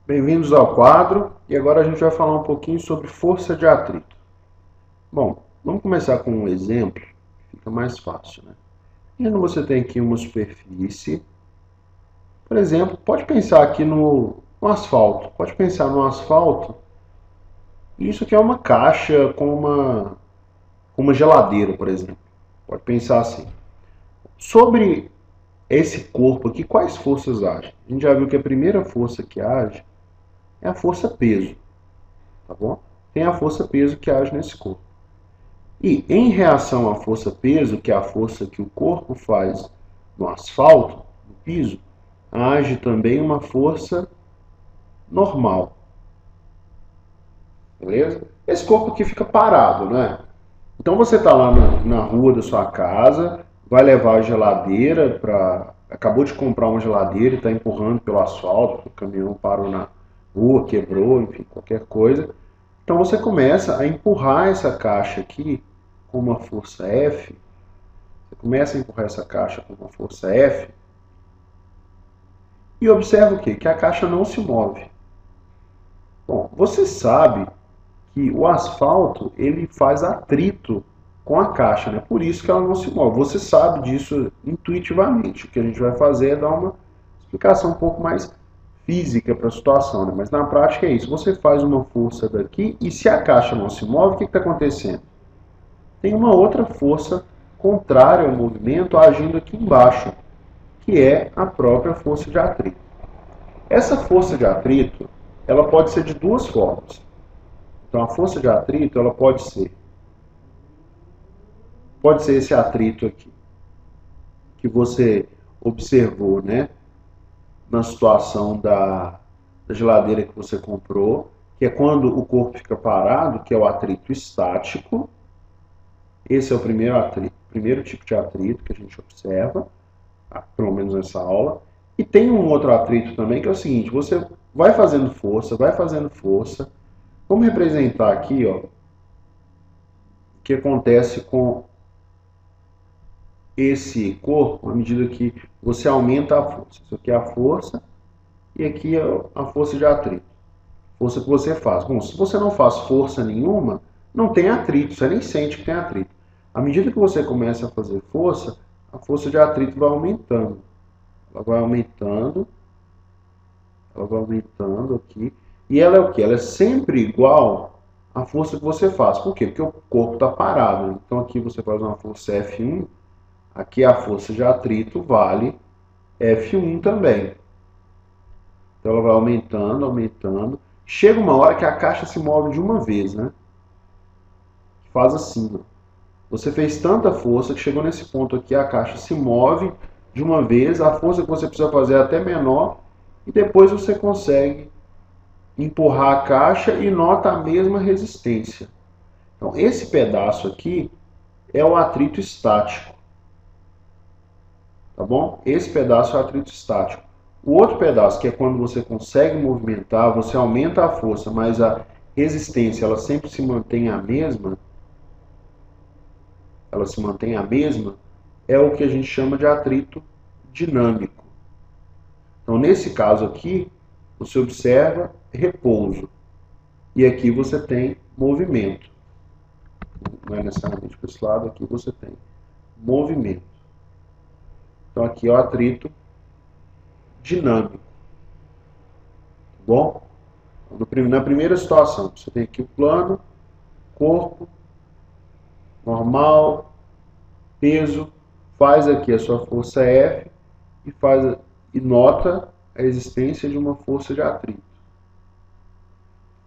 Bem-vindos ao quadro e agora a gente vai falar um pouquinho sobre força de atrito. Bom, vamos começar com um exemplo, fica mais fácil, né? Imagina você tem aqui uma superfície, por exemplo, pode pensar aqui no asfalto, pode pensar no asfalto, e isso aqui é uma caixa com uma geladeira, por exemplo. Pode pensar assim. Sobre esse corpo aqui, quais forças agem? A gente já viu que a primeira força que age é a força peso, tá bom? Tem a força peso que age nesse corpo. E em reação à força-peso, que é a força que o corpo faz no asfalto, no piso, age também uma força normal, beleza? Esse corpo aqui fica parado, né? Então você está lá na rua da sua casa, vai levar a geladeira para. Acabou de comprar uma geladeira e está empurrando pelo asfalto, o caminhão parou na rua, quebrou, enfim, qualquer coisa. Então você começa a empurrar essa caixa aqui com uma força F. Você começa a empurrar essa caixa com uma força F e observa o quê? Que a caixa não se move. Bom, você sabe que o asfalto ele faz atrito com a caixa, né? Por isso que ela não se move. Você sabe disso intuitivamente. O que a gente vai fazer é dar uma explicação um pouco mais física para a situação, né? Mas na prática é isso. Você faz uma força daqui e se a caixa não se move, o que está acontecendo? Tem uma outra força contrária ao movimento agindo aqui embaixo, que é a própria força de atrito. Essa força de atrito, ela pode ser de duas formas. Então a força de atrito, ela pode ser esse atrito aqui que você observou, né, na situação da geladeira que você comprou, que é quando o corpo fica parado, que é o atrito estático. Esse é o primeiro tipo de atrito que a gente observa, pelo menos nessa aula. E tem um outro atrito também, que é o seguinte: você vai fazendo força, vai fazendo força. Vamos representar aqui, ó, o que acontece com esse corpo à medida que você aumenta a força. Isso aqui é a força e aqui é a força de atrito. Força que você faz. Bom, se você não faz força nenhuma, não tem atrito, você nem sente que tem atrito. À medida que você começa a fazer força, a força de atrito vai aumentando. Ela vai aumentando, ela vai aumentando aqui. E ela é o que? Ela é sempre igual à força que você faz. Por quê? Porque o corpo está parado, né? Então aqui você faz uma força F1, aqui a força de atrito vale F1 também. Então ela vai aumentando, aumentando. Chega uma hora que a caixa se move de uma vez, né? Faz assim, ó. Você fez tanta força que chegou nesse ponto aqui, a caixa se move de uma vez, a força que você precisa fazer é até menor, e depois você consegue empurrar a caixa e nota a mesma resistência. Então esse pedaço aqui é o atrito estático, tá bom? Esse pedaço é o atrito estático. O outro pedaço, que é quando você consegue movimentar, você aumenta a força, mas a resistência ela sempre se mantém a mesma, é o que a gente chama de atrito dinâmico. Então, nesse caso aqui, você observa repouso. E aqui você tem movimento. Não é necessariamente para esse lado, aqui você tem movimento. Então, aqui é o atrito dinâmico. Tá bom? Na primeira situação, você tem aqui o plano, corpo, normal, peso, faz aqui a sua força F e nota a existência de uma força de atrito.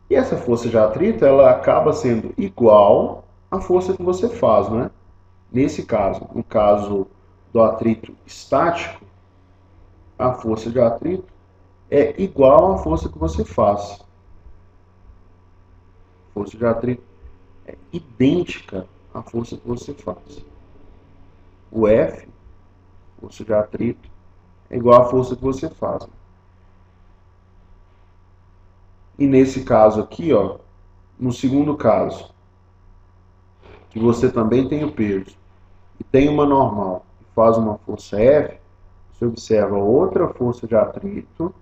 E essa força de atrito ela acaba sendo igual à força que você faz, né? Nesse caso, no caso do atrito estático, a força de atrito é igual à força que você faz. A força de atrito é idêntica à força que você faz. O F, força de atrito, é igual à força que você faz. E nesse caso aqui, ó, no segundo caso, que você também tem o peso e tem uma normal e faz uma força F, você observa outra força de atrito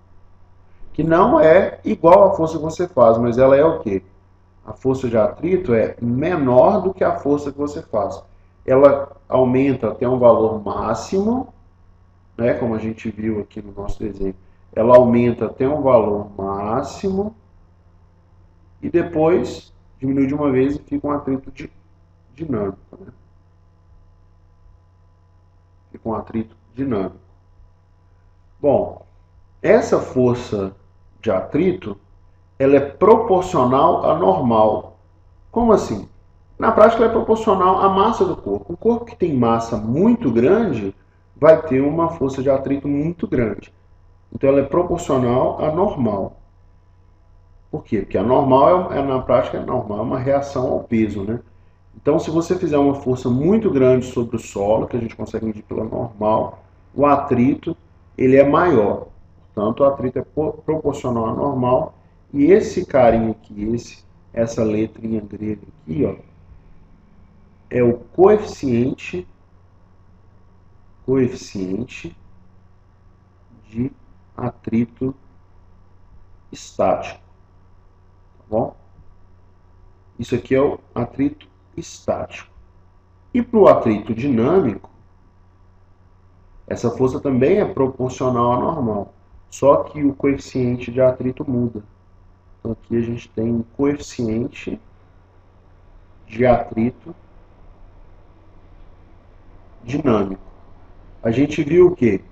que não é igual à força que você faz, mas ela é o quê? A força de atrito é menor do que a força que você faz. Ela aumenta até um valor máximo, né, como a gente viu aqui no nosso desenho. Ela aumenta até um valor máximo e depois diminui de uma vez e fica um atrito dinâmico. Né? Fica um atrito dinâmico. Bom, essa força de atrito ela é proporcional à normal. Como assim? Na prática, ela é proporcional à massa do corpo. Um corpo que tem massa muito grande vai ter uma força de atrito muito grande. Então, ela é proporcional à normal. Por quê? Porque a normal, na prática, é normal, é uma reação ao peso, né? Então, se você fizer uma força muito grande sobre o solo, que a gente consegue medir pela normal, o atrito ele é maior. Portanto, o atrito é proporcional à normal. E esse carinha aqui, essa letrinha grega aqui, ó, é o coeficiente de atrito estático, tá bom? Isso aqui é o atrito estático. E para o atrito dinâmico, essa força também é proporcional à normal, só que o coeficiente de atrito muda. Então aqui a gente tem um coeficiente de atrito dinâmico. A gente viu o quê?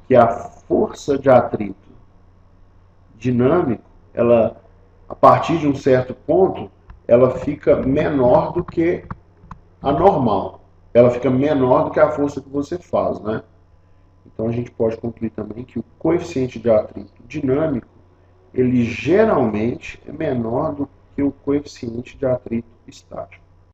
Que a força de atrito dinâmico, ela, a partir de um certo ponto, ela fica menor do que a normal. Ela fica menor do que a força que você faz, né? Então a gente pode concluir também que o coeficiente de atrito dinâmico, ele geralmente é menor do que o coeficiente de atrito estático.